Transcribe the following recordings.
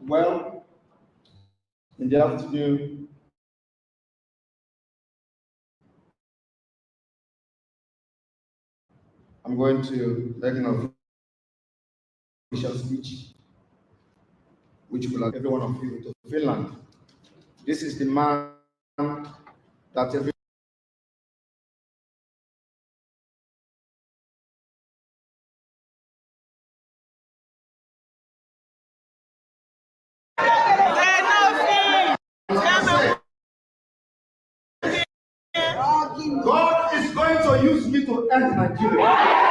Well, in the afternoon, I'm going to make an official speech, which will allow every one of you to Finland. This is the man that every God is going to use me to end Nigeria.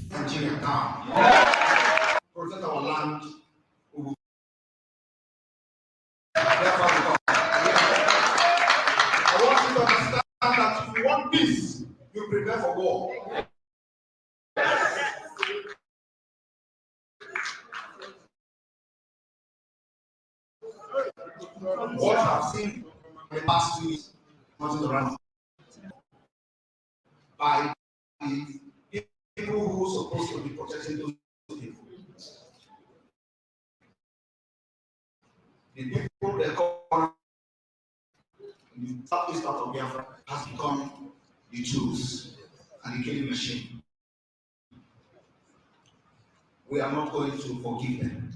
Nigeria now. Protect our land. I want you to understand that if you want peace, you prepare for war. What I've seen in the past 2 years, not the run by the people who are supposed to be protecting those people. The people that come in the southeast part of Biafra has become the tools and the killing machine. We are not going to forgive them.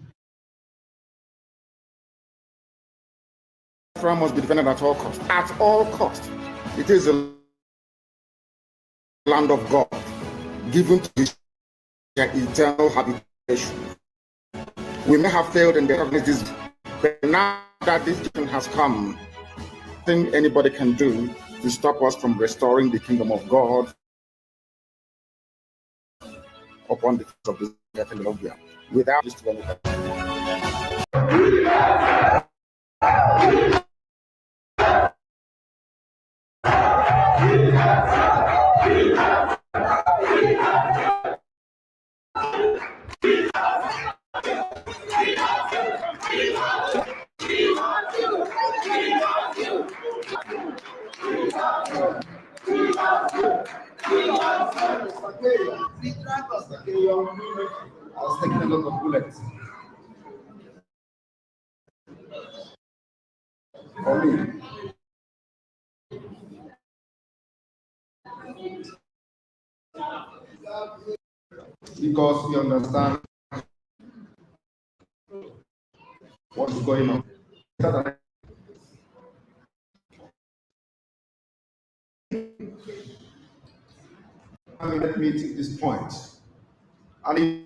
Biafra must be defended at all costs. At all costs. It is a land of God, given to their eternal habitation. We may have failed in the communities, but now that this decision has come, nothing anybody can do to stop us from restoring the kingdom of God upon the face of this earth without this to anything. I was taking a lot of bullets. For me. Because we understand what is going on. Let me take this point. And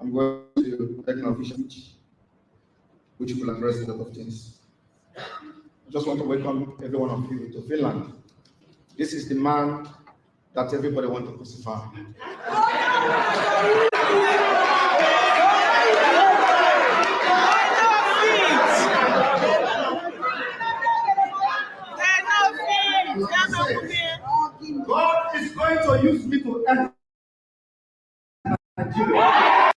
I'm going to make an official speech, which will address a lot of things. I just want to welcome every one of you to Finland. This is the man that everybody wants to crucify. God is going to use me to end Nigeria.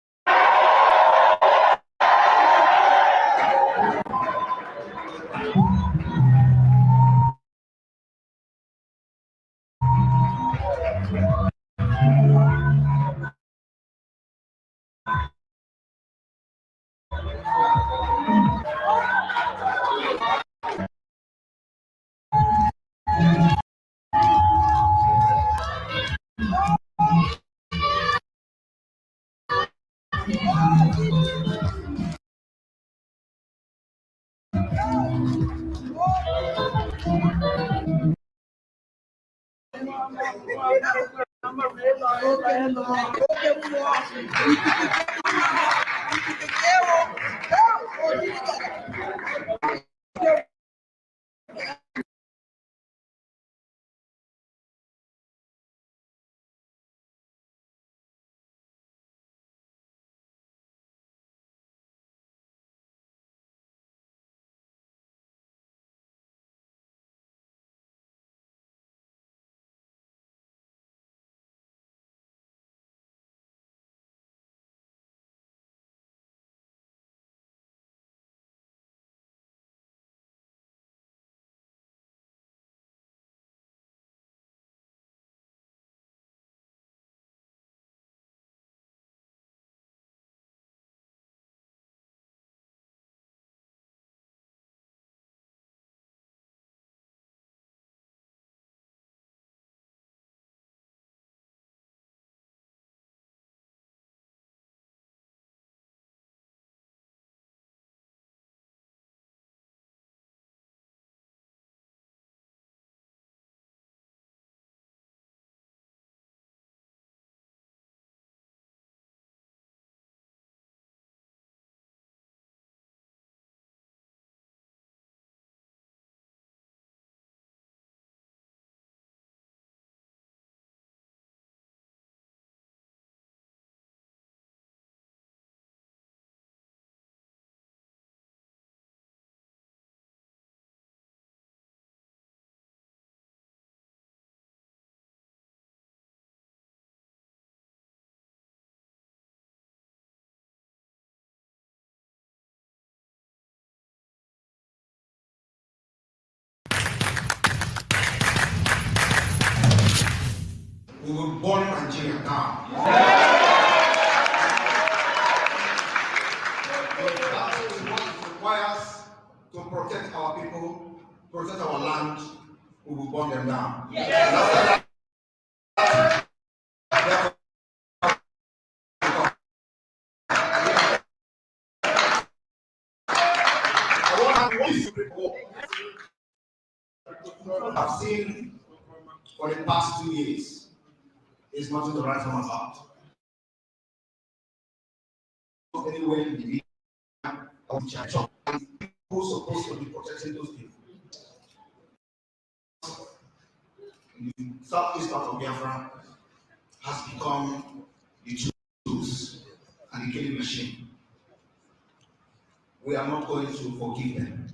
We will burn Nigeria down. That is what it requires to protect our people, protect our land. We will burn them down. Yes. I've seen for the past 2 years is nothing to write home about. Anywhere in the media, who's supposed to be protecting those people? The southeast part of Biafra has become the tools and the killing machine. We are not going to forgive them.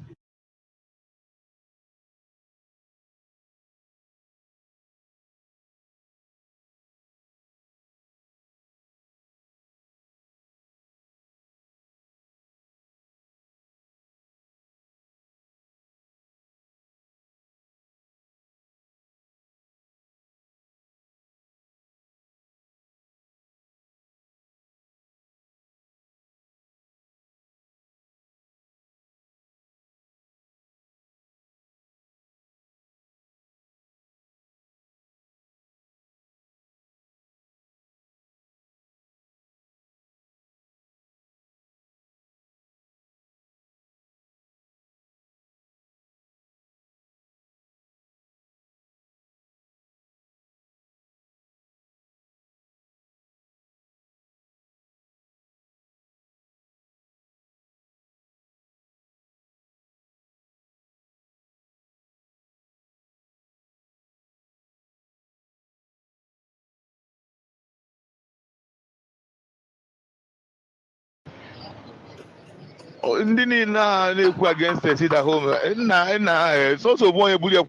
ndị niile na-ekwu against the sit at home nna soso bụ onye buru ya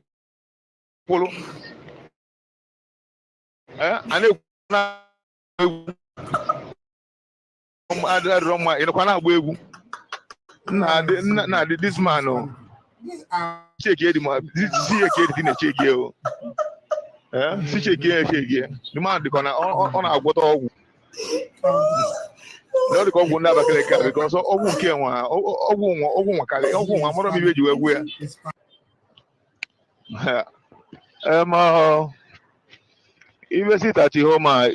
kwụrụ a na-ekwu adịrọ mma ịnọkwa na-agba egwu na this man cheke dị ma si eke dị na cheke o si cheke the man dịkwa na ọ na-agwọta ọgwụ na ọ dịka ọgwụ ndị Abakaliki a because ọgwụ nke nwa ọgwụ nwa karị ọgwụ nwa mara m ibe eji wee gwu ya ibe sit at home a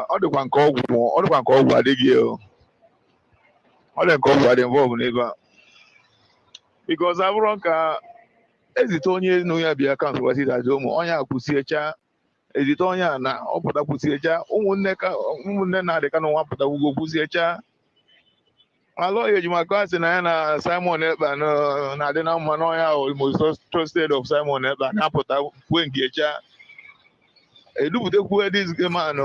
ọ dịkwa nke ọgwụ adịghị ọ dị nke ọgwụ adị involve n'ebe a because abụrụ ka ezite onye nụ ya bịa kansụl sit at home onye akwụsiecha ezite onye a na ọ pụta kwụsiecha ụmụnne na-adịka na nwa pụta ugwo kwụsiecha alụ ya ejimaka sị na ya na Simon Ekpa na-adị na mma n'ọnya most trusted of Simon Ekpa na-apụta kwue nke echa edupụtakwuo this man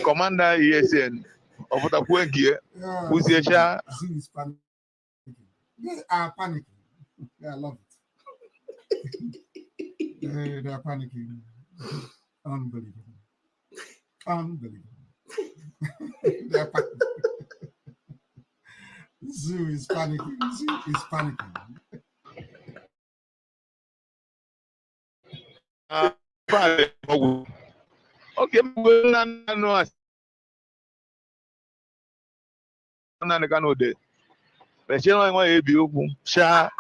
Commander ESN ọ pụta kwue nke kwụsiecha. Zoo is panicking. They are panicking. I love it. They are panicking. Unbelievable. Unbelievable. They are panicking. Zoo is panicking. Zoo is panicking. Okay, naanị ka n'ode mechie nwa ya ebi okwu sha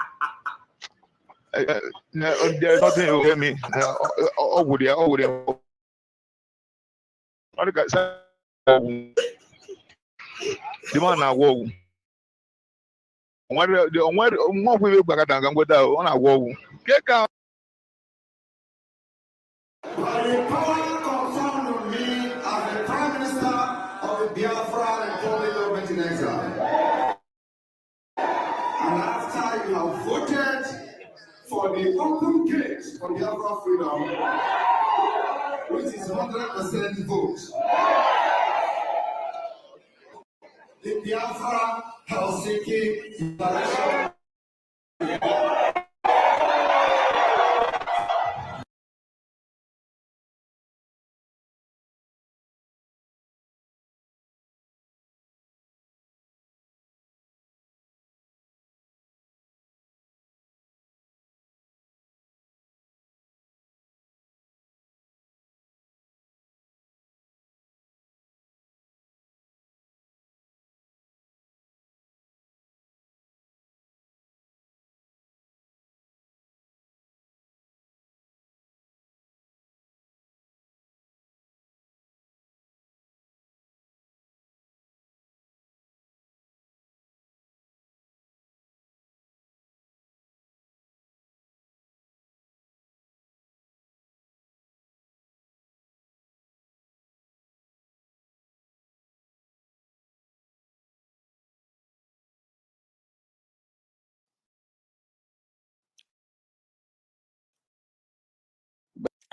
there's nothing you hear me ọgwụ dị ya ọ dị ka ọgwụ dị ma na-agwọ ọgwụ nwa ọgwụ ibe gbakọta nga mgbede ahụ ọ na-agwọ ọgwụ nke ka Biafra Republic government in exile. And after you have voted for the open gate for Biafra freedom, which is 100% vote, the Biafra Helsinki Declaration.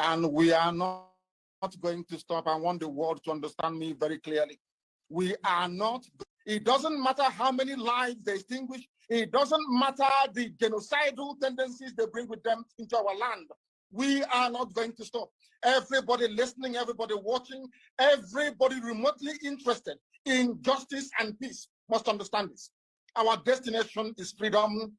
And we are not going to stop. I want the world to understand me very clearly. We are not. It doesn't matter how many lives they extinguish. It doesn't matter the genocidal tendencies they bring with them into our land. We are not going to stop. Everybody listening, everybody watching, everybody remotely interested in justice and peace must understand this. Our destination is freedom,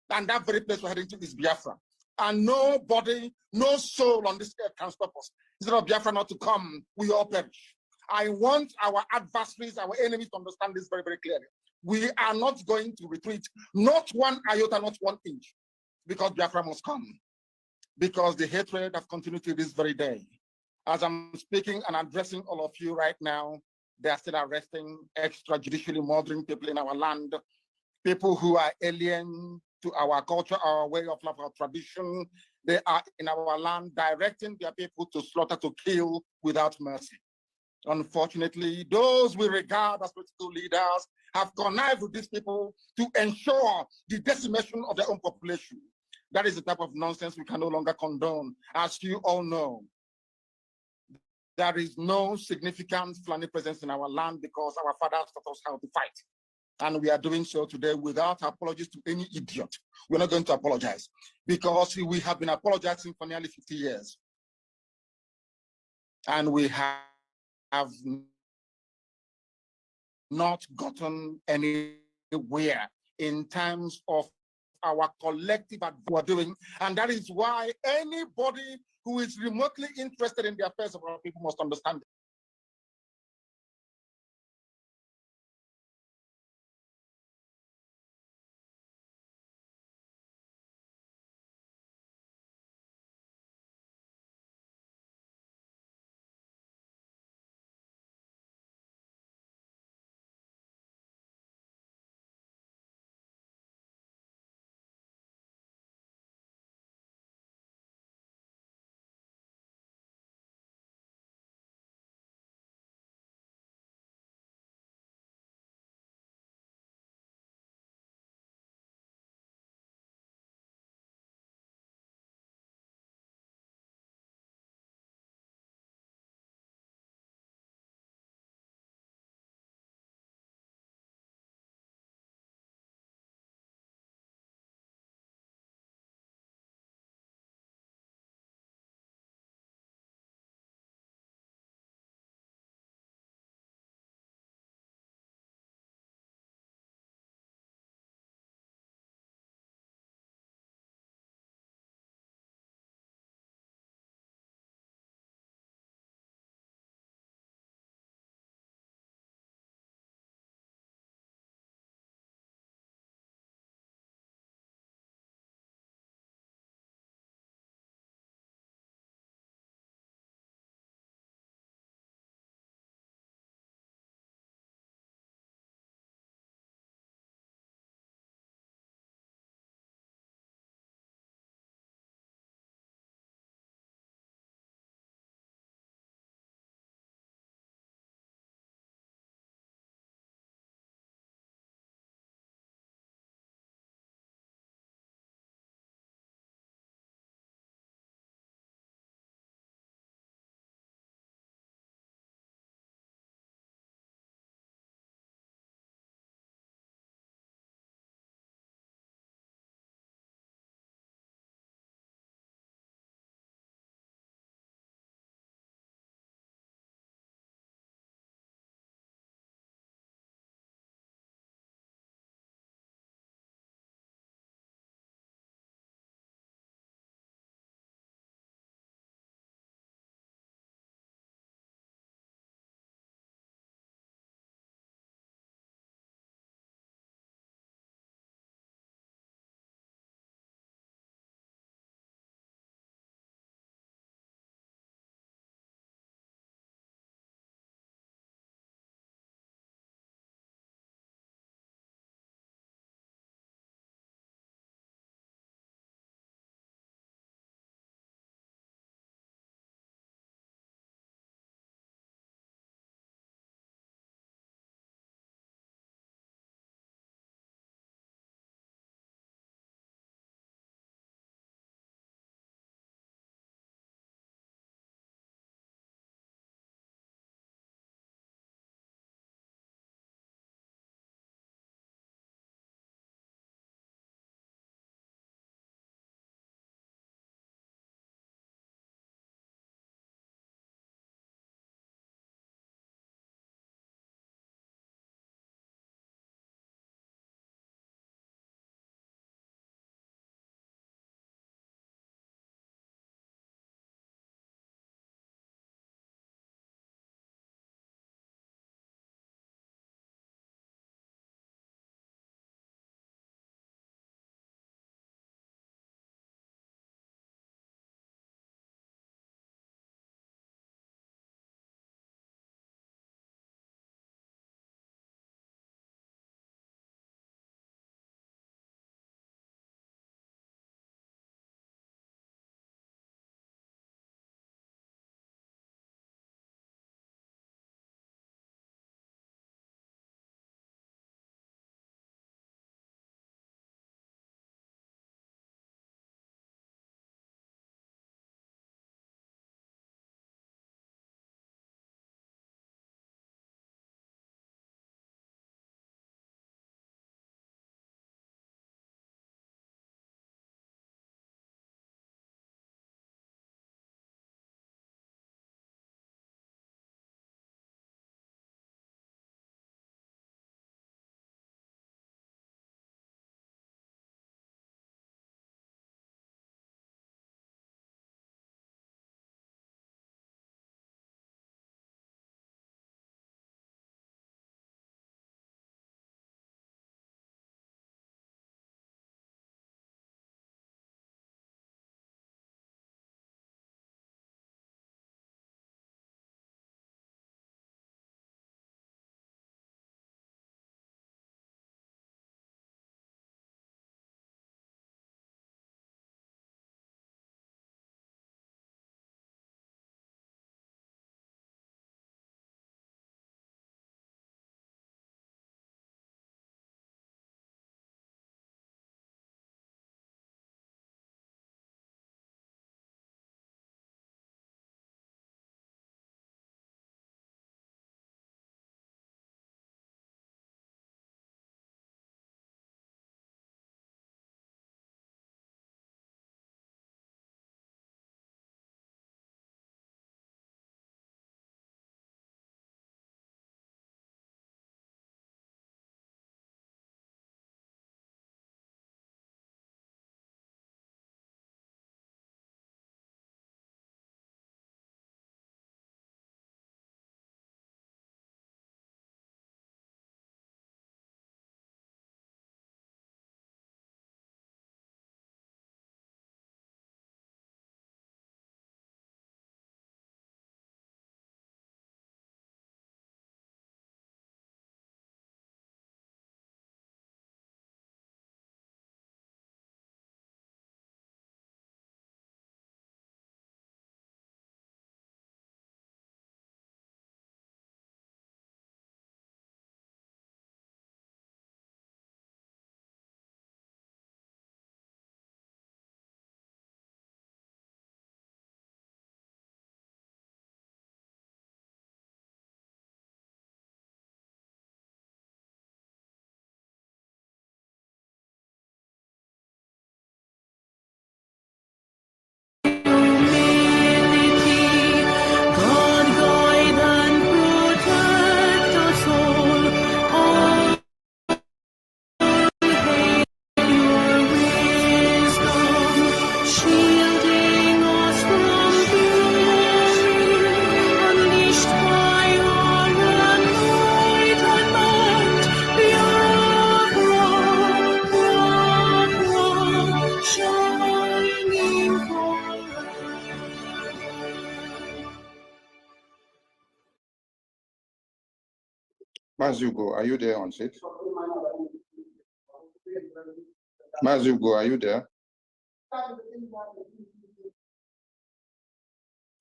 and that very place we're heading to is Biafra. And nobody, no soul on this earth can stop us. Instead of Biafra not to come, we all perish. I want our adversaries, our enemies to understand this very, very clearly. We are not going to retreat, not one iota, not 1 inch, because Biafra must come. Because the hatred has continued to this very day. As I'm speaking and addressing all of you right now, they are still arresting, extrajudicially murdering people in our land, people who are alien to our culture, our way of life, our tradition. They are in our land directing their people to slaughter, to kill without mercy. Unfortunately, those we regard as political leaders have connived with these people to ensure the decimation of their own population. That is the type of nonsense we can no longer condone. As you all know, there is no significant Fulani presence in our land because our fathers taught us how to fight. And we are doing so today without apologies to any idiot. We're not going to apologize because we have been apologizing for nearly 50 years. And we have not gotten anywhere in terms of our collective advocacy we're doing. And that is why anybody who is remotely interested in the affairs of our people must understand Mazugo, are you there on seat? Mazugo, are you there?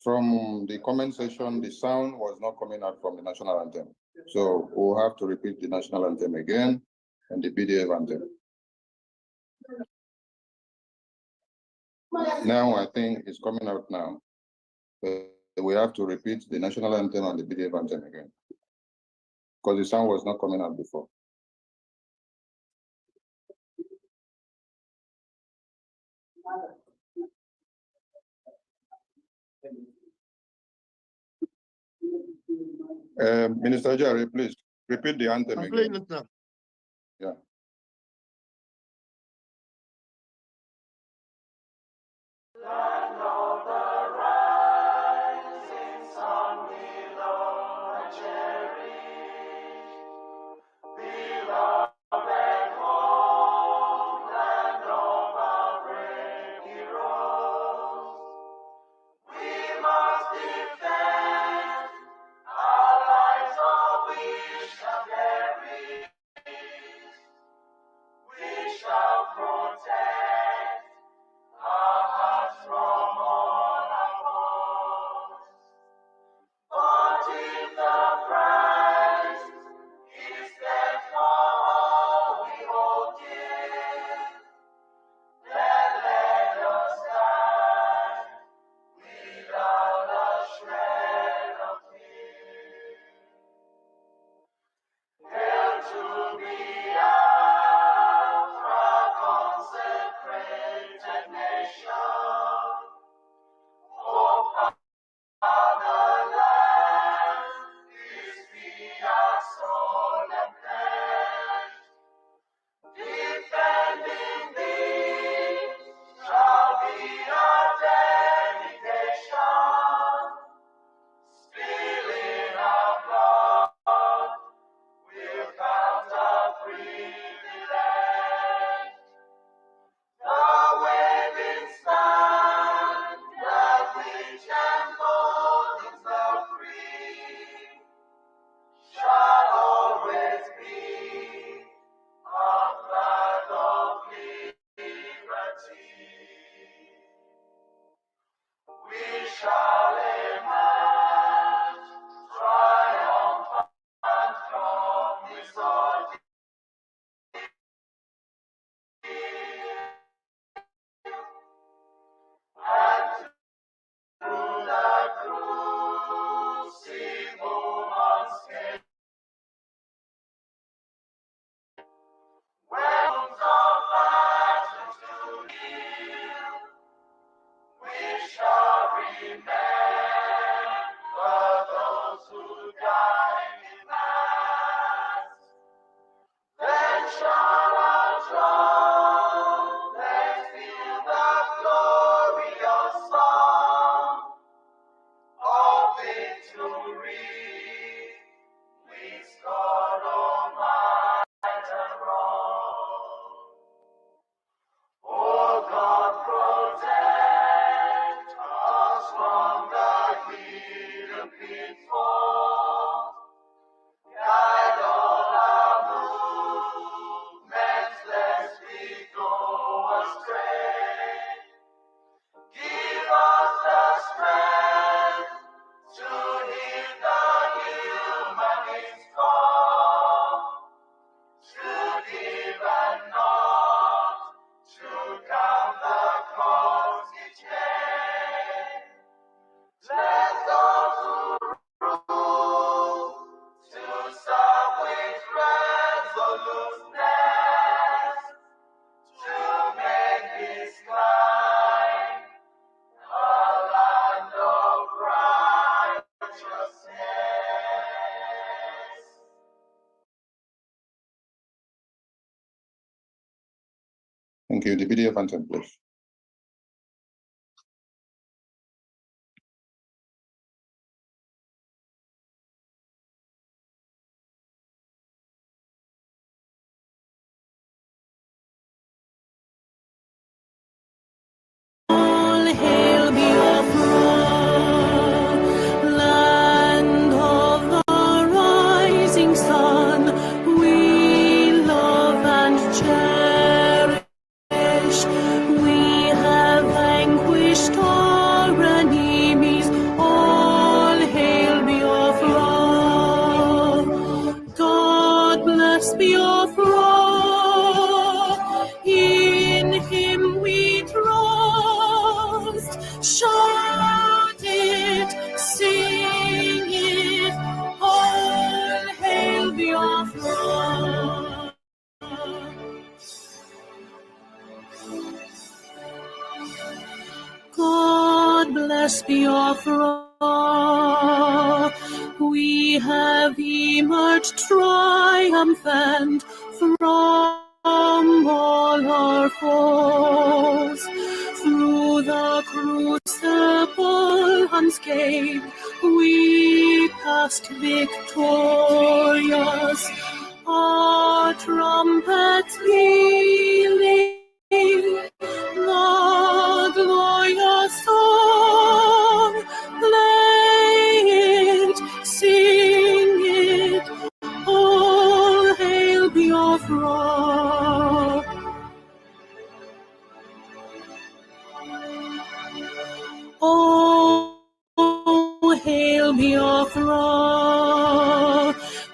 From the comment section, the sound was not coming out from the national anthem. So we'll have to repeat the national anthem again and the BDF anthem. Now I think it's coming out now. But we have to repeat the national anthem and the BDF anthem again, because the sound was not coming out before. Minister Jerry, please repeat the anthem I'm playing again. it now. Yeah. Thank you. The BDF anthem, please. All hail Biafra, land of the rising sun. Biafra, we have emerged triumphant from all our foes. Through the crucible unscathed, we passed victorious, our trumpets pealing the glorious song. Play it, sing it, all hail Biafra. Oh, hail Biafra,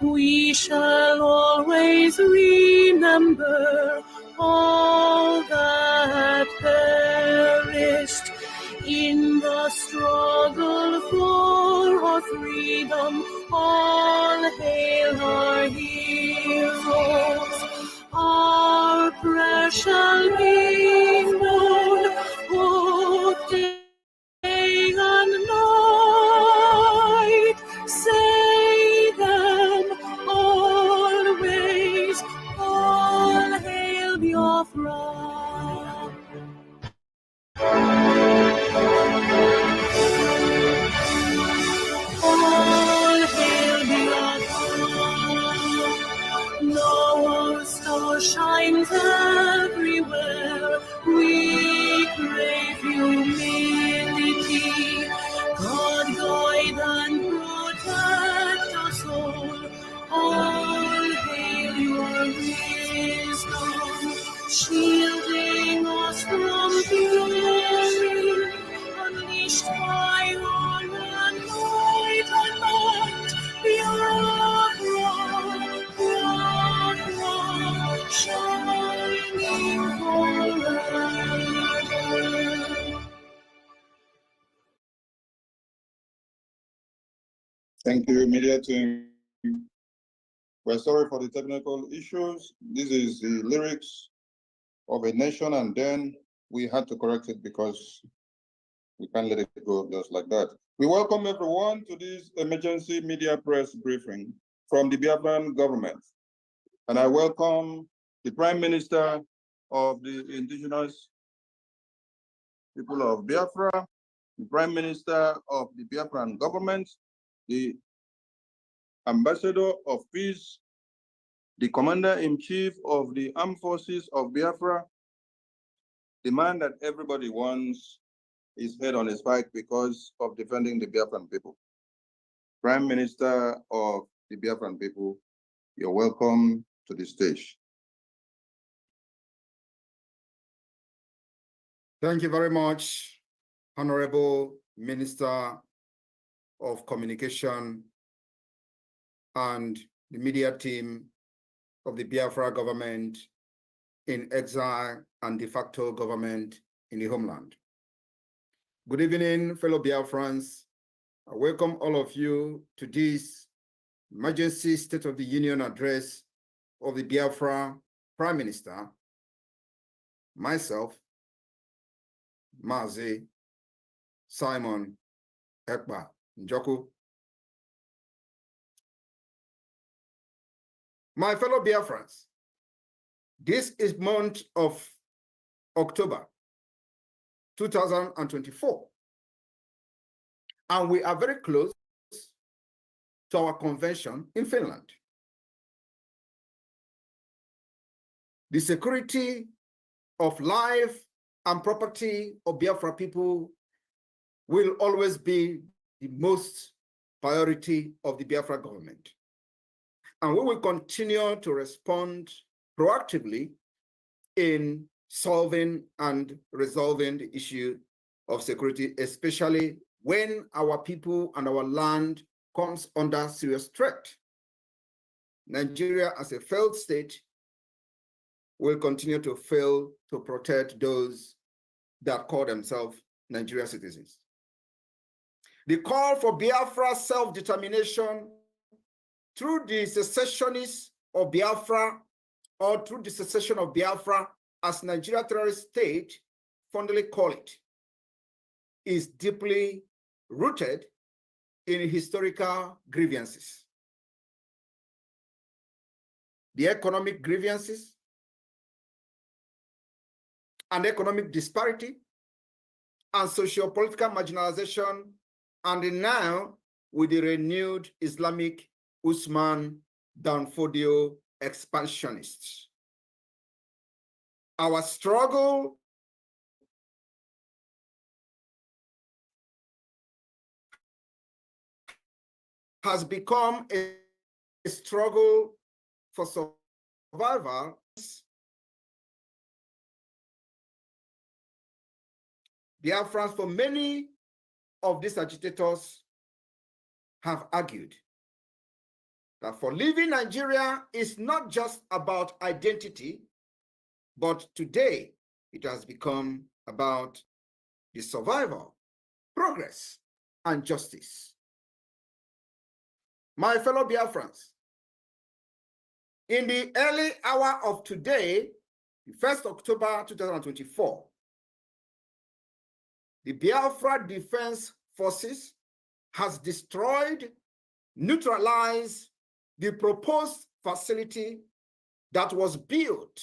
we shall always remember all that perished in the struggle for our freedom. All hail our heroes, our prayers shall be known both day and night. Say them always, all hail Biafra. All hail Biafra. Now our star shines everywhere. We crave humility. God guide and protect us all. All hail your wisdom, shielding us from fury, unleashed by your anointed might. Biafra, shining forever. Thank you, media team. We're sorry for the technical issues. This is the lyrics of a nation, and then we had to correct it because we can't let it go just like that. We welcome everyone to this emergency media press briefing from the Biafran government. And I welcome the Prime Minister of the indigenous people of Biafra, the Prime Minister of the Biafran government, the Ambassador of Peace, the Commander-in-Chief of the Armed Forces of Biafra, the man that everybody wants his head on his spike because of defending the Biafran people. Prime Minister of the Biafran people, you're welcome to the stage. Thank you very much, Honorable Minister of Communication and the media team of the Biafra government in exile and de facto government in the homeland. Good evening, fellow Biafrans. I welcome all of you to this emergency State of the Union address of the Biafra Prime Minister, myself, Mazi Simon Ekpa Njoku. My fellow Biafrans, this is month of October 2024, and we are very close to our convention in Finland. The security of life and property of Biafra people will always be the most priority of the Biafra government. And we will continue to respond proactively in solving and resolving the issue of security, especially when our people and our land comes under serious threat. Nigeria, as a failed state, will continue to fail to protect those that call themselves Nigerian citizens. The call for Biafra self-determination through the secessionists of Biafra or through the secession of Biafra, as Nigeria terrorist state fondly call it, is deeply rooted in historical grievances. The economic grievances and economic disparity and socio-political marginalization, and now with the renewed Islamic Usman Danfodio expansionists. Our struggle has become a struggle for survival. Biafrans, for many of these agitators, have argued that for leaving Nigeria is not just about identity, but today it has become about the survival, progress, and justice. My fellow Biafrans, in the early hour of today, 1st October 2024, the Biafra Defense Forces has destroyed, neutralized the proposed facility that was built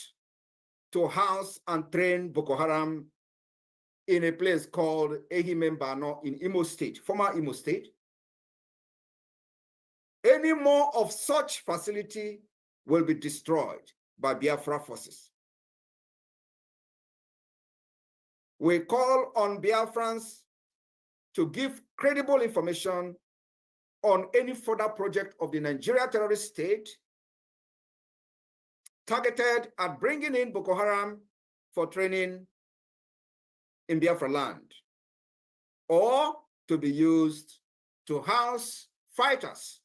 to house and train Boko Haram in a place called Ehimembano in Imo State, former Imo State. Any more of such facility will be destroyed by Biafra forces. We call on Biafrans to give credible information on any further project of the Nigeria terrorist state targeted at bringing in Boko Haram for training in Biafra land, or to be used to house fighters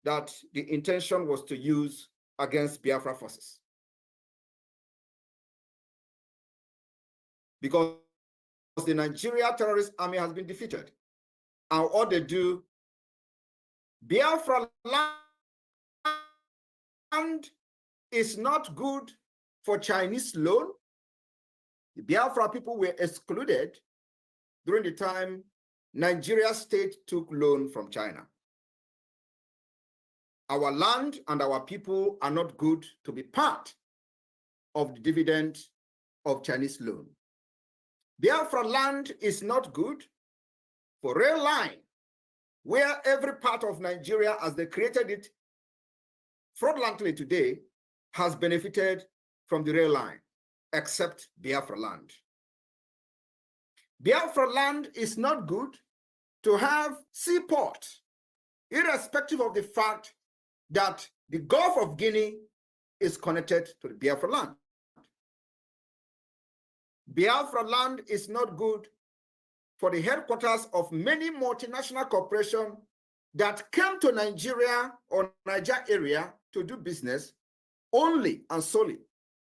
that the intention was to use against Biafra forces. Because the Nigeria terrorist army has been defeated. And all they do, Biafra land is not good for Chinese loan. The Biafra people were excluded during the time Nigeria state took loan from China. Our land and our people are not good to be part of the dividend of Chinese loan. Biafra land is not good for rail line, where every part of Nigeria, as they created it fraudulently today, has benefited from the rail line, except Biafra land. Biafra land is not good to have seaport, irrespective of the fact that the Gulf of Guinea is connected to the Biafra land. Biafra land is not good for the headquarters of many multinational corporations that came to Nigeria or Niger area to do business only and solely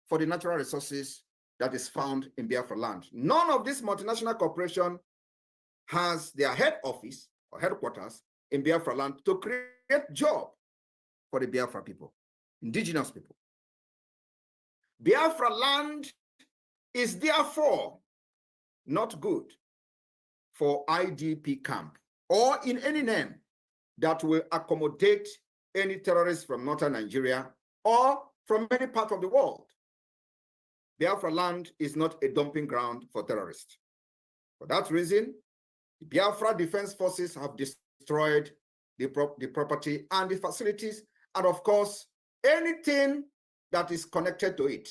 for the natural resources that is found in Biafra land. None of these multinational corporations has their head office or headquarters in Biafra land to create jobs for the Biafra people, indigenous people. Biafra land is therefore not good for IDP camp or in any name that will accommodate any terrorists from northern Nigeria or from any part of the world. Biafra land is not a dumping ground for terrorists. For that reason, the Biafra Defense Forces have destroyed the property and the facilities, and of course, anything that is connected to it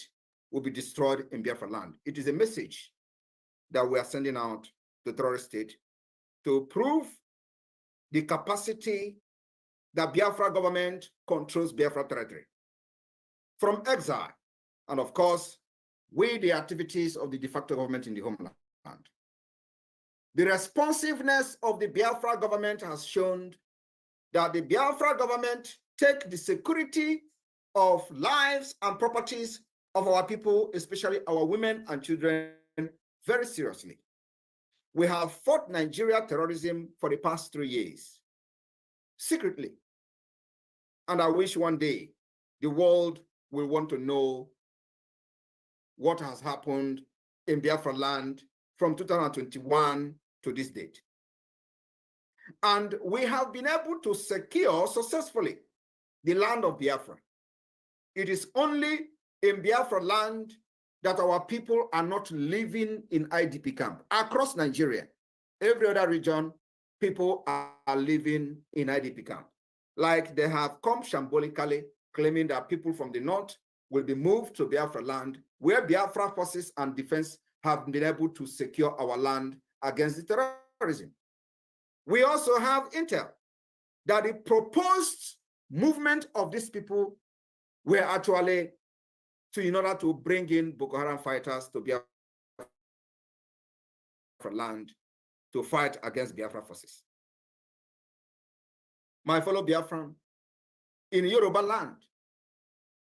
will be destroyed in Biafra land. It is a message that we are sending out to the terrorist state to prove the capacity that Biafra government controls Biafra territory from exile, and of course, with the activities of the de facto government in the homeland. The responsiveness of the Biafra government has shown that the Biafra government take the security of lives and properties of our people, especially our women and children, very seriously. We have fought Nigeria terrorism for the past 3 years, secretly. And I wish one day the world will want to know what has happened in Biafra land from 2021 to this date. And we have been able to secure successfully the land of Biafra. It is only in Biafra land that our people are not living in IDP camp. Across Nigeria, every other region, people are living in IDP camp. Like they have come shambolically, claiming that people from the north will be moved to Biafra land, where Biafra forces and defense have been able to secure our land against the terrorism. We also have intel that the proposed movement of these people were actually in order to bring in Boko Haram fighters to Biafra land to fight against Biafra forces. My fellow Biafran, in Yoruba land,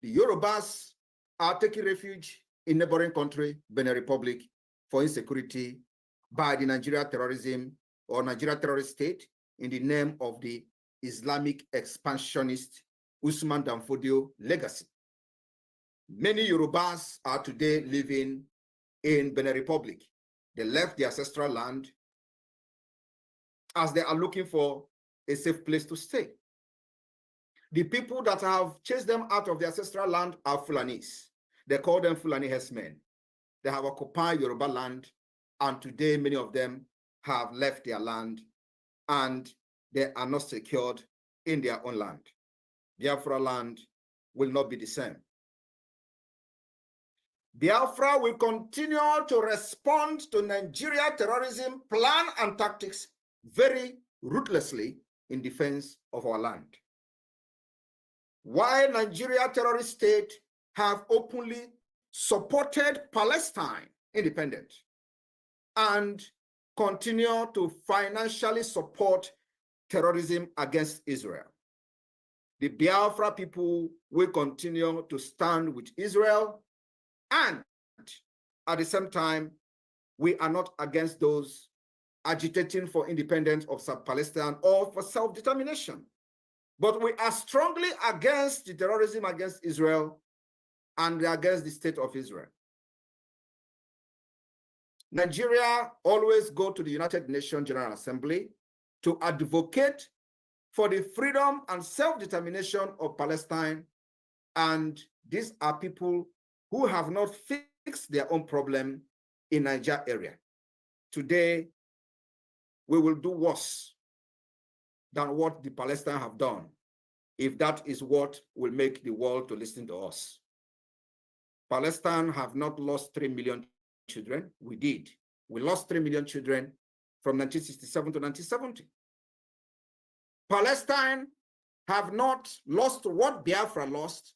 the Yorubas are taking refuge in neighboring country, Benin Republic, for insecurity by the Nigeria terrorism or Nigeria terrorist state in the name of the Islamic expansionist Usman Danfodio legacy. Many Yorubas are today living in Benin Republic. They left their ancestral land as they are looking for a safe place to stay. The people that have chased them out of their ancestral land are Fulanis. They call them Fulani herdsmen. They have occupied Yoruba land, and today many of them have left their land and they are not secured in their own land. Biafra land will not be the same. Biafra will continue to respond to Nigeria terrorism plan and tactics very ruthlessly in defense of our land. While Nigeria terrorist state have openly supported Palestine independence and continue to financially support terrorism against Israel, the Biafra people will continue to stand with Israel, and at the same time, we are not against those agitating for independence of South Palestine or for self-determination. But we are strongly against the terrorism against Israel and against the state of Israel. Nigeria always go to the United Nations General Assembly to advocate for the freedom and self-determination of Palestine. And these are people who have not fixed their own problem in Niger area. Today, we will do worse than what the Palestinians have done, if that is what will make the world to listen to us. Palestine have not lost 3 million children. We did. We lost 3 million children from 1967 to 1970. Palestine have not lost what Biafra lost.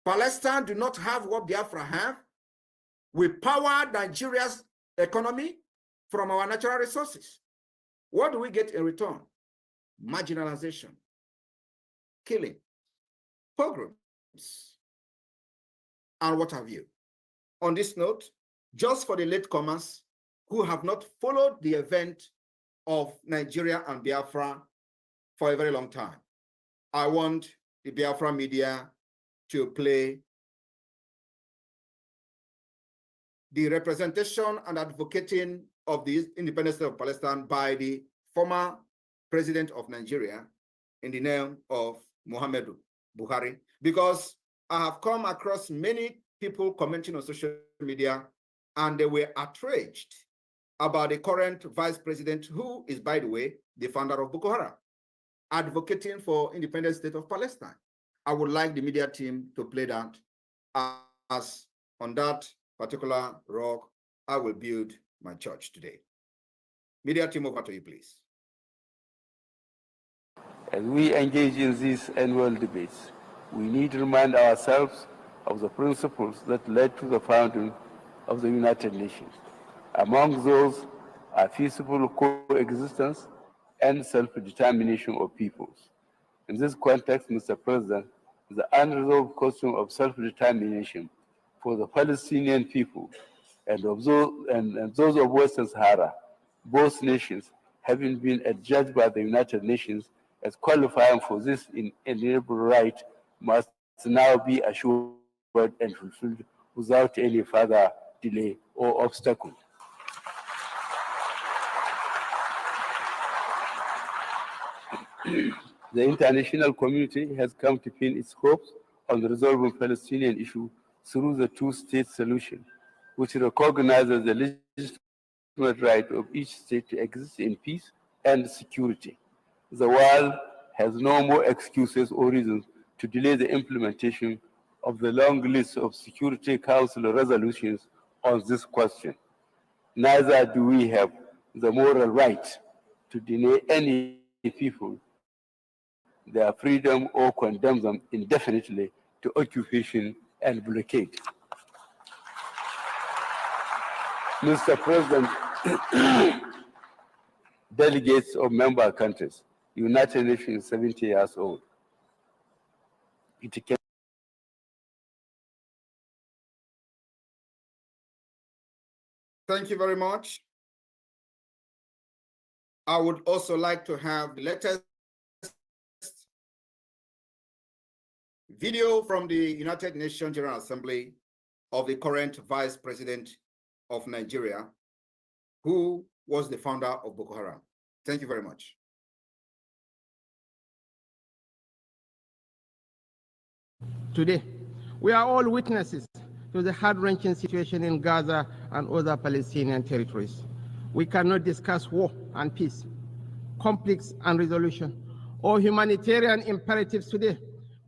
Palestine do not have what Biafra have. We power Nigeria's economy from our natural resources. What do we get in return? Marginalization, killing, pogroms, and what have you. On this note, just for the latecomers who have not followed the event of Nigeria and Biafra for a very long time, I want the Biafra media to play the representation and advocating of the independence of Palestine by the former president of Nigeria in the name of Muhammadu Buhari, because I have come across many people commenting on social media and they were outraged about the current vice president, who is, by the way, the founder of Boko Haram, advocating for independent state of Palestine. I would like the media team to play that, as on that particular rock, I will build my church today. Media team, over to you, please. As we engage in these annual debates, we need to remind ourselves of the principles that led to the founding of the United Nations. Among those are peaceful coexistence and self-determination of peoples. In this context, Mr. President, the unresolved question of self-determination for the Palestinian people and those of Western Sahara, both nations having been adjudged by the United Nations as qualifying for this inalienable right, must now be assured and fulfilled without any further delay or obstacle. The international community has come to pin its hopes on the resolving Palestinian issue through the two-state solution, which recognizes the legitimate right of each state to exist in peace and security. The world has no more excuses or reasons to delay the implementation of the long list of Security Council resolutions on this question. Neither do we have the moral right to deny any people their freedom or condemn them indefinitely to occupation and blockade. Mr. President, delegates of member countries, United Nations is 70 years old. It can Thank you very much. I would also like to have the latest video from the United Nations General Assembly of the current Vice President of Nigeria, who was the founder of Boko Haram. Thank you very much. Today, we are all witnesses to the heart-wrenching situation in Gaza and other Palestinian territories. We cannot discuss war and peace, conflicts and resolution, or humanitarian imperatives today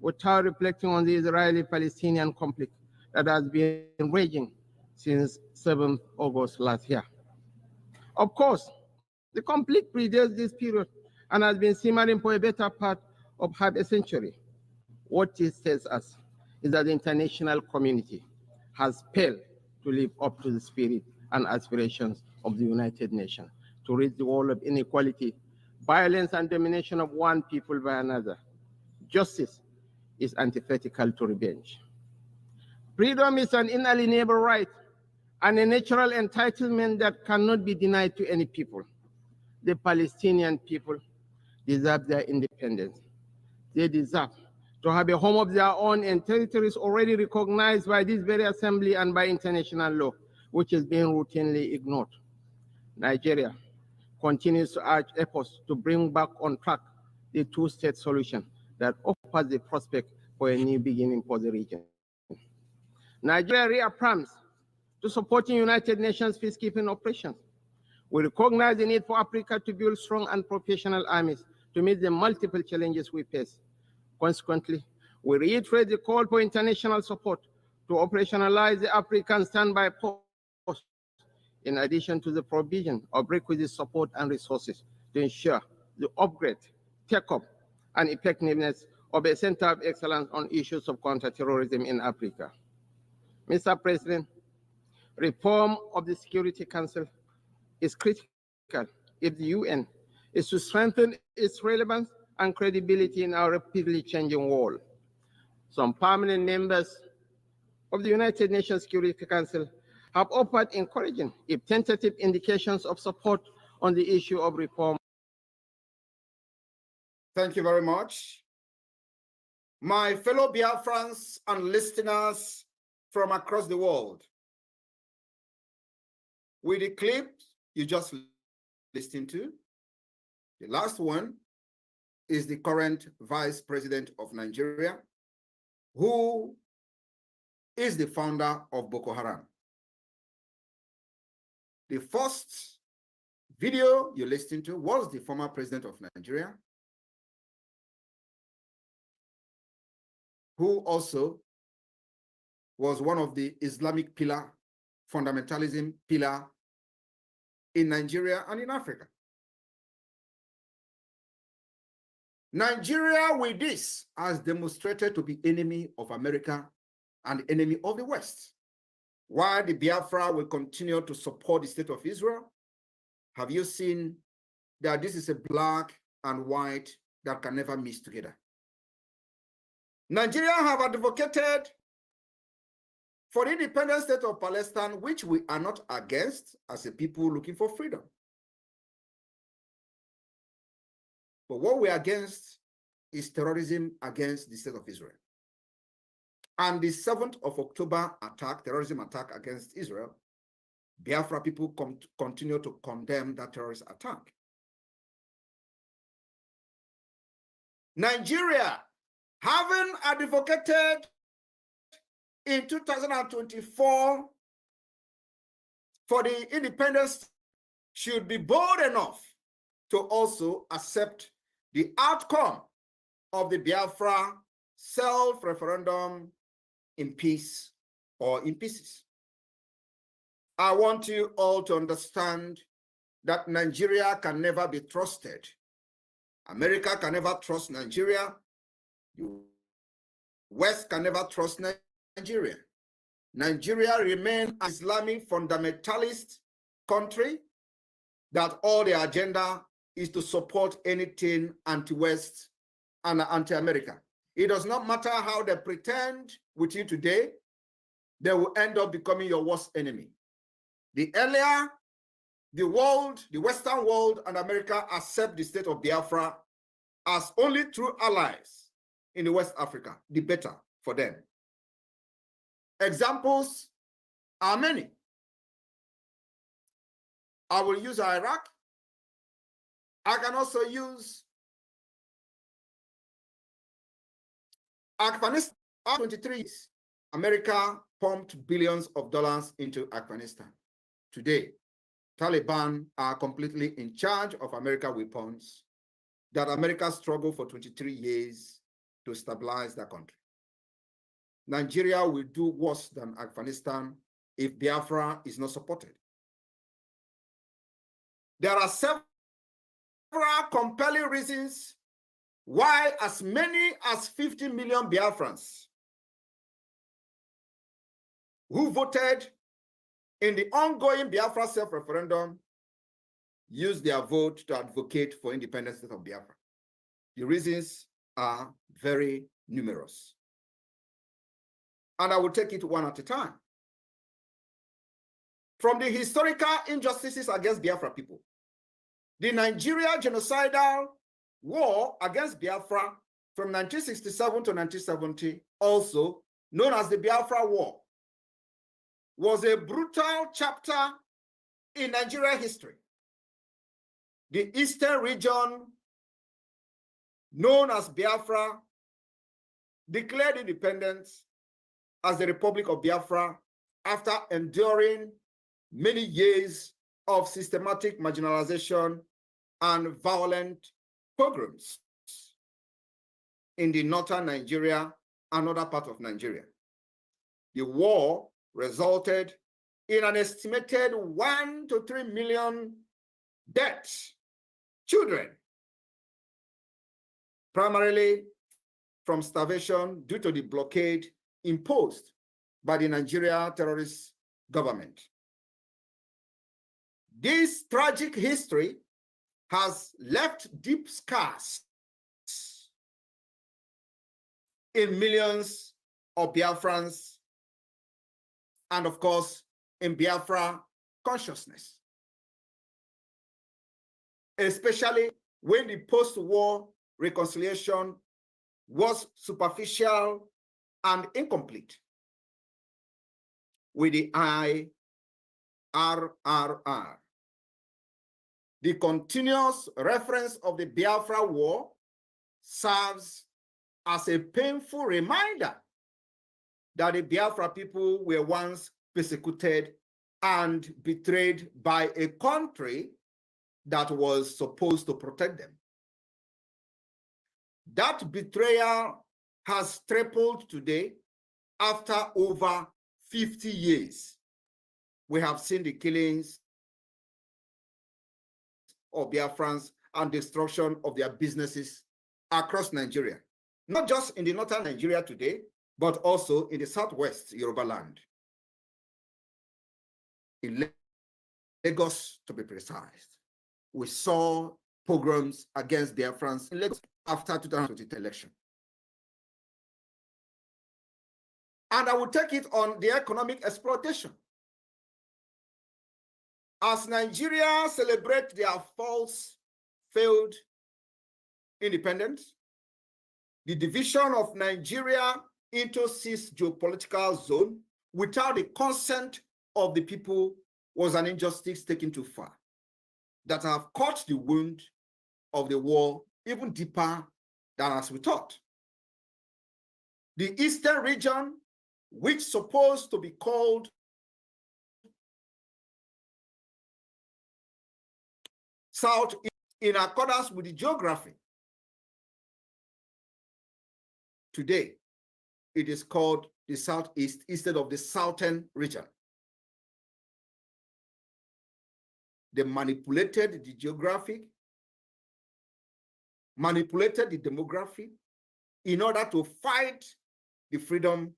without reflecting on the Israeli-Palestinian conflict that has been raging since 7th August last year. Of course, the conflict predates this period and has been simmering for a better part of half a century. What this tells us is that the international community has failed to live up to the spirit and aspirations of the United Nations to rid the world of inequality, violence, and domination of one people by another. Justice is antithetical to revenge. Freedom is an inalienable right and a natural entitlement that cannot be denied to any people. The Palestinian people deserve their independence. They deserve to have a home of their own in territories already recognized by this very assembly and by international law, which is being routinely ignored. Nigeria continues to urge efforts to bring back on track the two-state solution that offers the prospect for a new beginning for the region. Nigeria reaffirms to supporting United Nations peacekeeping operations. We recognize the need for Africa to build strong and professional armies to meet the multiple challenges we face. Consequently, we reiterate the call for international support to operationalize the African standby force, in addition to the provision of requisite support and resources to ensure the upgrade, take-up, and effectiveness of a center of excellence on issues of counterterrorism in Africa. Mr. President, reform of the Security Council is critical if the UN is to strengthen its relevance and credibility in our rapidly changing world. Some permanent members of the United Nations Security Council have offered encouraging, if tentative, indications of support on the issue of reform. Thank you very much. My fellow Biafrans and listeners from across the world, with the clip you just listened to, the last one is the current Vice President of Nigeria, who is the founder of Boko Haram. The first video you listened to was the former president of Nigeria, who also was one of the Islamic pillar, fundamentalism pillar in Nigeria and in Africa. Nigeria with this has demonstrated to be enemy of America and enemy of the West. While the Biafra will continue to support the state of Israel, have you seen that this is a black and white that can never mix together? Nigeria have advocated for the independent state of Palestine, which we are not against as a people looking for freedom. But what we are against is terrorism against the state of Israel. And the 7th of October attack, terrorism attack against Israel, Biafra people continue to condemn that terrorist attack. Nigeria, having advocated in 2024 for the independence, should be bold enough to also accept the outcome of the Biafra self-referendum in peace or in pieces. I want you all to understand that Nigeria can never be trusted. America can never trust Nigeria. The West can never trust Nigeria. Nigeria remains an Islamic fundamentalist country that all their agenda is to support anything anti-West and anti-America. It does not matter how they pretend with you today, they will end up becoming your worst enemy. The earlier the world, the Western world and America accept the state of Biafra as only true allies in the West Africa, the better for them. Examples are many. I will use Iraq. I can also use Afghanistan. 23 years, America pumped billions of dollars into Afghanistan. Today, Taliban are completely in charge of American weapons that America struggled for 23 years to stabilize that country. Nigeria will do worse than Afghanistan if Biafra is not supported. There are several compelling reasons why as many as 50 million Biafrans who voted in the ongoing Biafra self-referendum use their vote to advocate for independence of Biafra. The reasons are very numerous. And I will take it one at a time. From the historical injustices against Biafra people, the Nigeria genocidal war against Biafra from 1967 to 1970, also known as the Biafra War, was a brutal chapter in Nigeria history. The eastern region, known as Biafra, declared independence as the Republic of Biafra after enduring many years of systematic marginalization and violent pogroms in the northern Nigeria and other parts of Nigeria. The war resulted in an estimated 1 to 3 million deaths, children, primarily from starvation due to the blockade imposed by the Nigeria terrorist government. This tragic history has left deep scars in millions of Biafrans and, of course, in Biafra consciousness, especially when the post-war reconciliation was superficial and incomplete with the IRRR. The continuous reference of the Biafra War serves as a painful reminder that the Biafra people were once persecuted and betrayed by a country that was supposed to protect them. That betrayal has tripled today after over 50 years. We have seen the killings of Biafrans and destruction of their businesses across Nigeria, not just in the northern Nigeria today, but also in the southwest Yoruba land. In Lagos, to be precise, we saw pogroms against Biafrans in Lagos after 2020 election. And I will take it on the economic exploitation. As Nigeria celebrates their false, failed independence, the division of Nigeria into 6 geopolitical zones without the consent of the people was an injustice taken too far that have cut the wound of the war even deeper than as we thought. The eastern region, which supposed to be called South, in accordance with the geography, today it is called the Southeast instead of the Southern region. They manipulated the geographic, manipulated the demography in order to fight the freedom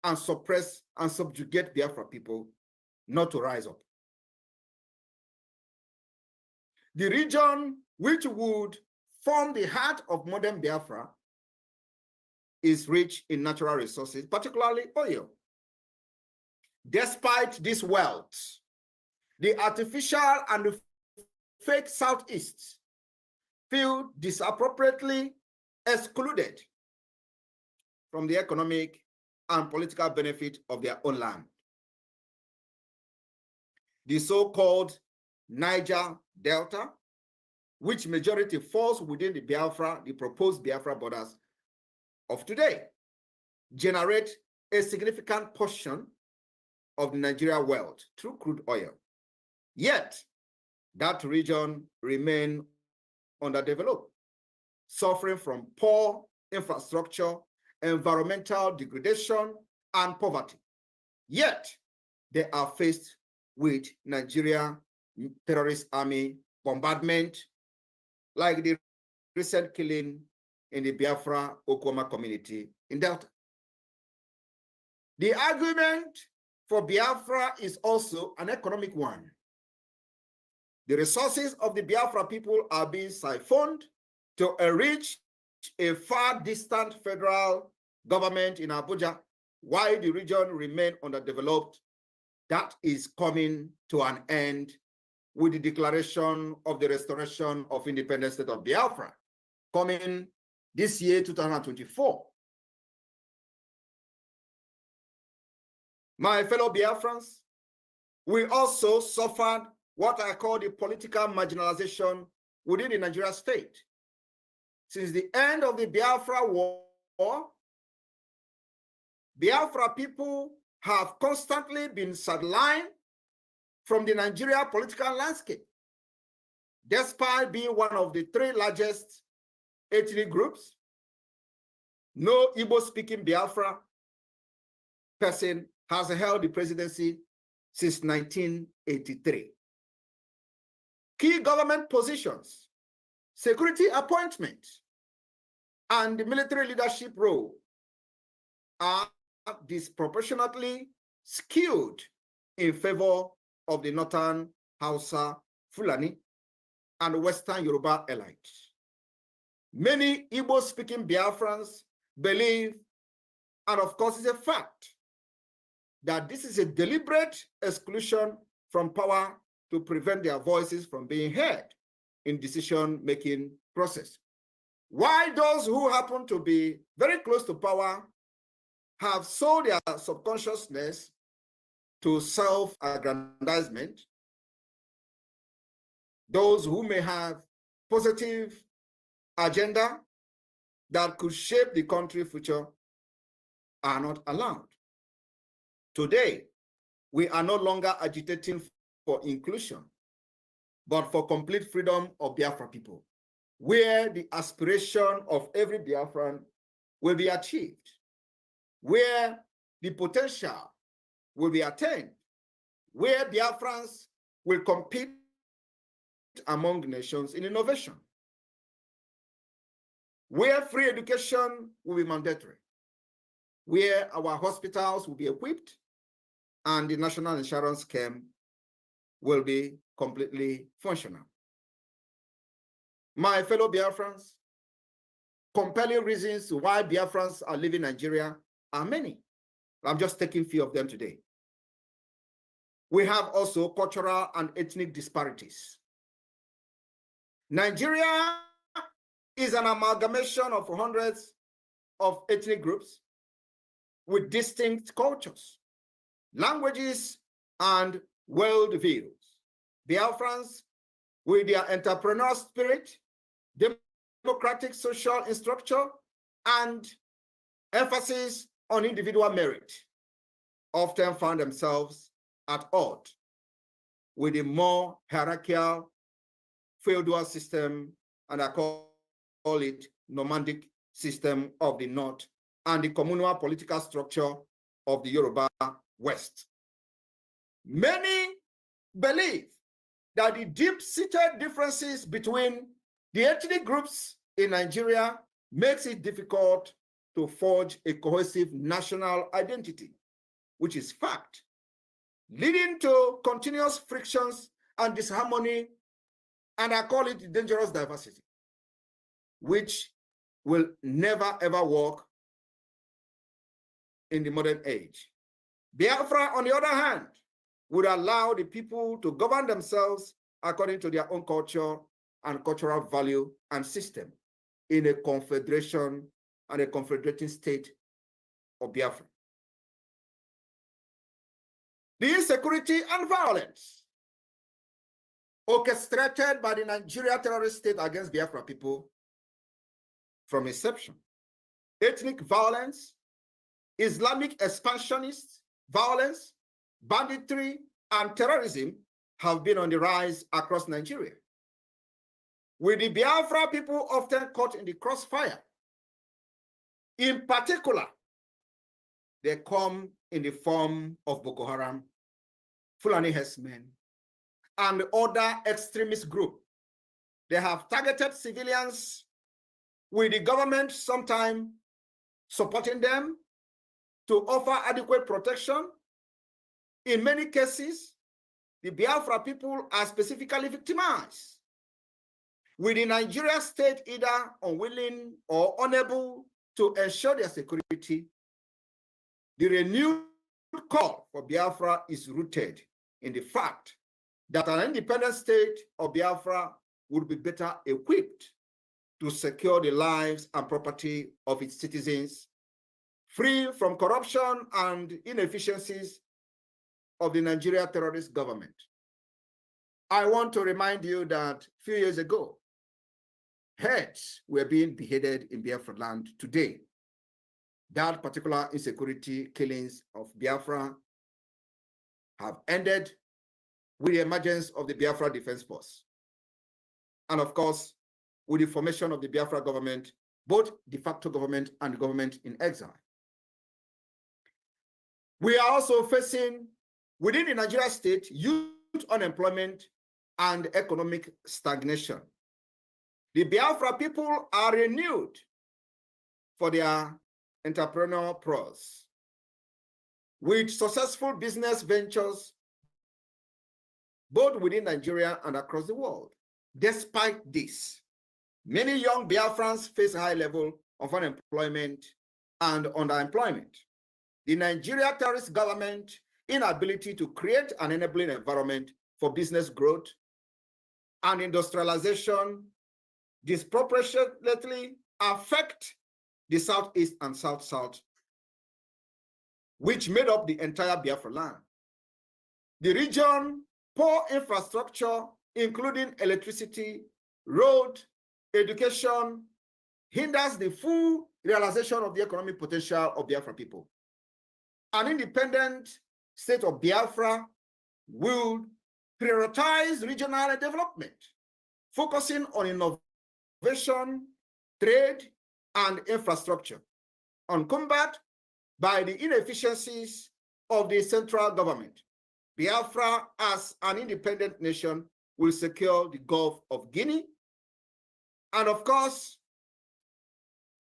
and suppress and subjugate Biafra people not to rise up. The region which would form the heart of modern Biafra is rich in natural resources, particularly oil. Despite this wealth, the artificial and the fake Southeast feel disappropriately excluded from the economic and political benefit of their own land. The so-called Niger Delta, which majority falls within the Biafra, the proposed Biafra borders of today, generate a significant portion of the Nigeria wealth through crude oil. Yet, that region remains underdeveloped, suffering from poor infrastructure, environmental degradation, and poverty. Yet, they are faced with Nigeria terrorist army bombardment, like the recent killing in the Biafra Okoma community in Delta. The argument for Biafra is also an economic one. The resources of the Biafra people are being siphoned to enrich a far distant federal government in Abuja, while the region remains underdeveloped. That is coming to an end with the declaration of the restoration of independent state of Biafra, coming this year, 2024. My fellow Biafrans, we also suffered what I call the political marginalization within the Nigeria state. Since the end of the Biafra war, Biafra people have constantly been sidelined from the Nigeria political landscape, despite being one of the three largest ethnic groups. No Igbo-speaking Biafra person has held the presidency since 1983. Key government positions, security appointments, and the military leadership role are disproportionately skewed in favor of the Northern Hausa, Fulani, and Western Yoruba elites. Many Igbo-speaking Biafrans believe, and of course it's a fact, that this is a deliberate exclusion from power to prevent their voices from being heard in decision-making process. While those who happen to be very close to power have sold their subconsciousness to self-aggrandizement, those who may have positive agenda that could shape the country's future are not allowed. Today, we are no longer agitating for inclusion, but for complete freedom of Biafra people, where the aspiration of every Biafran will be achieved, where the potential will be attained, where Biafrans will compete among nations in innovation, where free education will be mandatory, where our hospitals will be equipped, and the national insurance scheme will be completely functional. My fellow Biafrans, compelling reasons why Biafrans are leaving Nigeria are many. I'm just taking a few of them today. We have also cultural and ethnic disparities. Nigeria is an amalgamation of hundreds of ethnic groups with distinct cultures, languages, and worldviews. Biafrans, with their entrepreneurial spirit, democratic social structure and emphasis on individual merit often found themselves at odds with a more hierarchical feudal system, and I call it nomadic system of the North, and the communal political structure of the Yoruba West. Many believe that the deep-seated differences between the ethnic groups in Nigeria makes it difficult to forge a cohesive national identity, which is fact, leading to continuous frictions and disharmony, and I call it dangerous diversity, which will never ever work in the modern age. Biafra, on the other hand, would allow the people to govern themselves according to their own culture and cultural value and system in a confederation and a confederating state of Biafra. The insecurity and violence orchestrated by the Nigeria terrorist state against Biafra people from inception. Ethnic violence, Islamic expansionist violence, banditry, and terrorism have been on the rise across Nigeria, with the Biafra people often caught in the crossfire. In particular, they come in the form of Boko Haram, Fulani herdsmen, and other extremist groups. They have targeted civilians, with the government sometimes supporting them to offer adequate protection. In many cases, the Biafra people are specifically victimized, with the Nigeria state either unwilling or unable to ensure their security. The renewed call for Biafra is rooted in the fact that an independent state of Biafra would be better equipped to secure the lives and property of its citizens, free from corruption and inefficiencies of the Nigeria terrorist government. I want to remind you that a few years ago, heads were being beheaded in Biafra land. Today, that particular insecurity killings of Biafra have ended with the emergence of the Biafra Defense Force. And of course, with the formation of the Biafra government, both de facto government and government in exile. We are also facing, within the Nigeria state, youth unemployment and economic stagnation. The Biafra people are renewed for their entrepreneurial prowess, with successful business ventures both within Nigeria and across the world. Despite this, many young Biafrans face a high level of unemployment and underemployment. The Nigeria terrorist government inability to create an enabling environment for business growth and industrialization disproportionately affect the Southeast and South-South, which made up the entire Biafra land. The region, poor infrastructure, including electricity, road, education, hinders the full realization of the economic potential of Biafra people. An independent state of Biafra will prioritize regional development, focusing on innovation, trade, and infrastructure, on combat by the inefficiencies of the central government. Biafra, as an independent nation, will secure the Gulf of Guinea, and of course,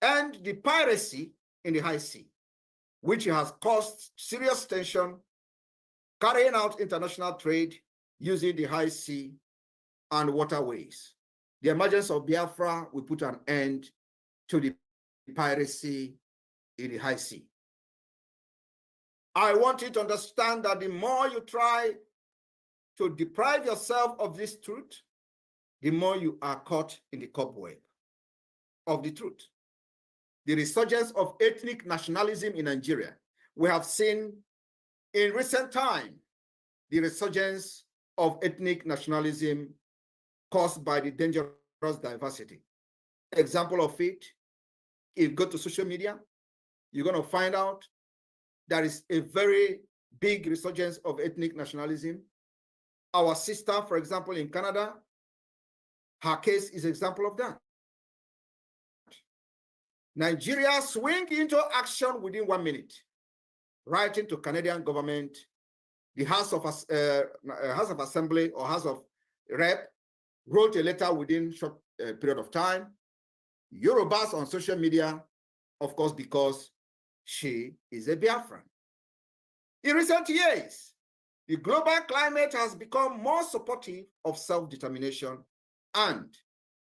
end the piracy in the high sea, which has caused serious tension, carrying out international trade using the high sea and waterways. The emergence of Biafra will put an end to the piracy in the high sea. I want you to understand that the more you try to deprive yourself of this truth, the more you are caught in the cobweb of the truth. The resurgence of ethnic nationalism in Nigeria. We have seen in recent time the resurgence of ethnic nationalism caused by the dangerous diversity example of it. If you go to social media, you're going to find out there is a very big resurgence of ethnic nationalism. Our sister, for example, in Canada, her case is an example of that. Nigeria swing into action within 1 minute, writing to Canadian government, the House of Assembly or House of Rep wrote a letter within short period of time. Yorubas on social media, of course, because she is a Biafran. In recent years, the global climate has become more supportive of self-determination and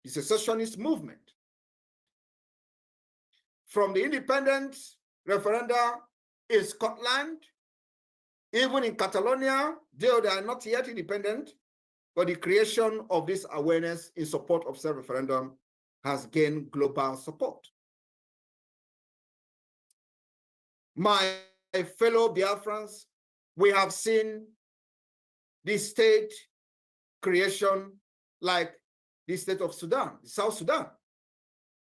the secessionist movement. From the independence referenda in Scotland, even in Catalonia, though they are not yet independent, but the creation of this awareness in support of self-referendum has gained global support. My fellow Biafrans, we have seen the state creation like the state of Sudan, South Sudan.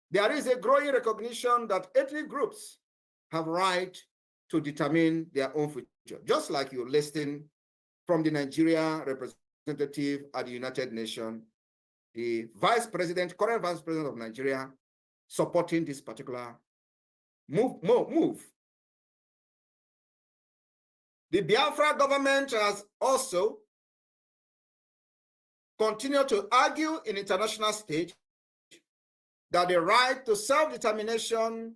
There is a growing recognition that ethnic groups have right to determine their own future, just like you're listing from the Nigeria representative at the United Nations, the current vice president of Nigeria, supporting this particular move. The Biafra government has also continued to argue in international stage that the right to self-determination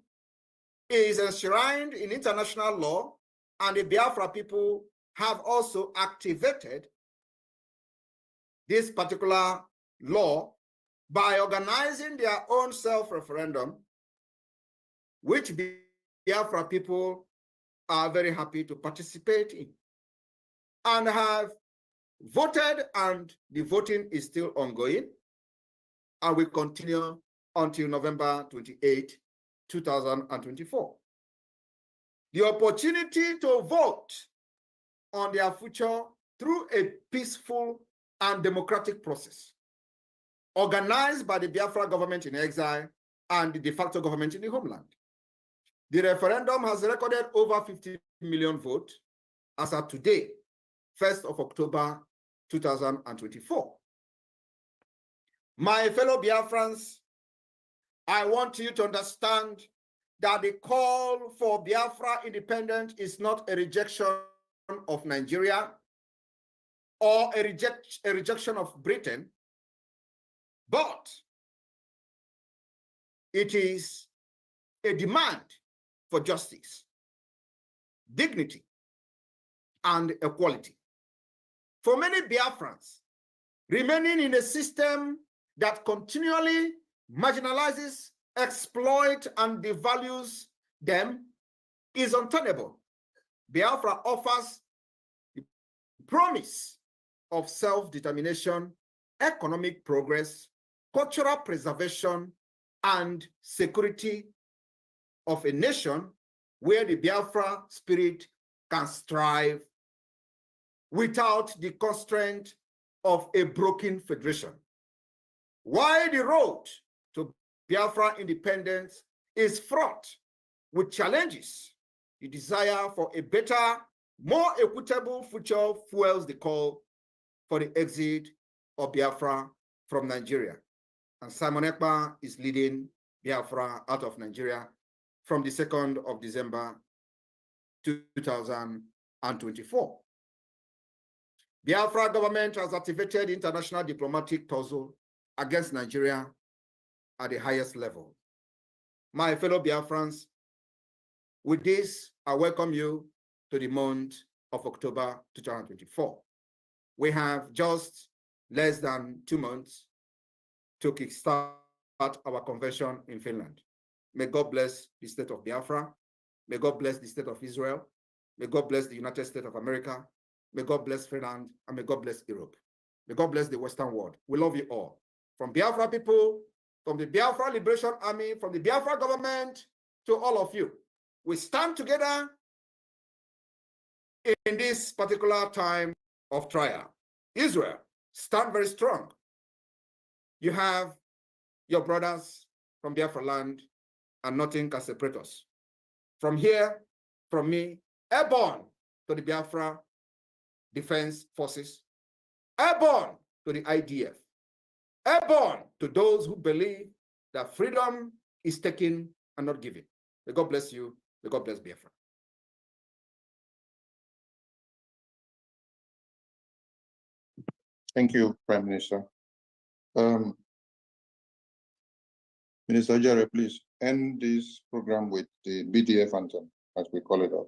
is enshrined in international law, and the Biafra people have also activated this particular law by organizing their own self-referendum, which Biafra people are very happy to participate in and have voted, and the voting is still ongoing and will continue until November 28, 2024. The opportunity to vote on their future through a peaceful and democratic process organized by the Biafra government in exile and the de facto government in the homeland. The referendum has recorded over 50 million votes as of today, 1st of October, 2024. My fellow Biafrans, I want you to understand that the call for Biafra independence is not a rejection of Nigeria or a rejection of Britain, but it is a demand for justice, dignity, and equality. For many Biafrans, remaining in a system that continually marginalizes, exploits, and devalues them is untenable. Biafra offers the promise of self-determination, economic progress, cultural preservation, and security of a nation where the Biafra spirit can strive without the constraint of a broken federation. While the road to Biafra independence is fraught with challenges, the desire for a better, more equitable future fuels the call for the exit of Biafra from Nigeria. And Simon Ekpa is leading Biafra out of Nigeria from the 2nd of December 2024. Biafra government has activated international diplomatic tussle against Nigeria at the highest level. My fellow Biafrans, with this, I welcome you to the month of October 2024. We have just less than 2 months to kickstart our convention in Finland. May God bless the state of Biafra. May God bless the state of Israel. May God bless the United States of America. May God bless Finland, and may God bless Europe. May God bless the Western world. We love you all. From Biafra people, from the Biafra Liberation Army, from the Biafra government, to all of you. We stand together in this particular time of trial. Israel, stand very strong. You have your brothers from Biafra land, and nothing can separate us. From here, from me, airborne to the Biafra Defense Forces, airborne to the IDF, airborne to those who believe that freedom is taken and not given. May God bless you. May God bless Biafra. Thank you, Prime Minister. Minister Jare, please end this program with the BDF anthem, as we call it out.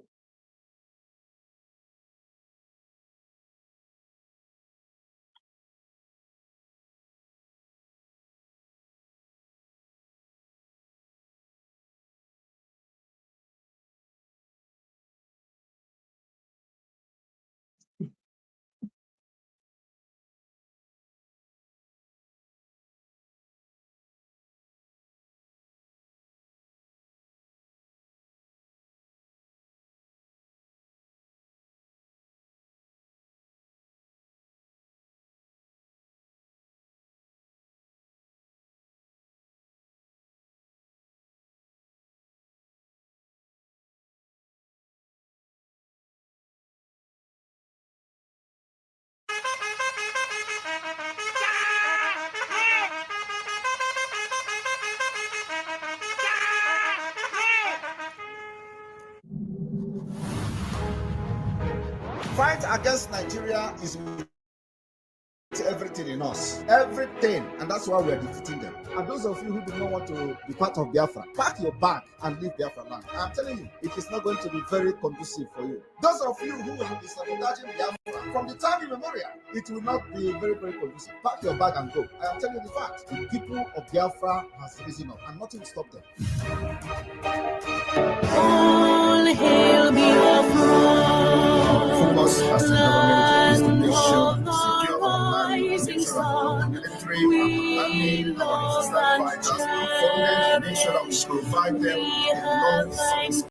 Fight against Nigeria is everything in us, everything, and that's why we're defeating them. And those of you who do not want to be part of Biafra, pack your bag and leave Biafra land. I'm telling you, it is not going to be very conducive for you. Those of you who will be sabotaging Biafra from the time immemorial, it will not be very, very conducive. Pack your bag and go. I am telling you the fact. The people of Biafra has risen up, and nothing will stop them. All hail Biafra, Focus as the government is to make sure land to secure our land, rising make sure that our sun. military, We our army, our love resistance and fighters are funded, make sure that we provide them we a have long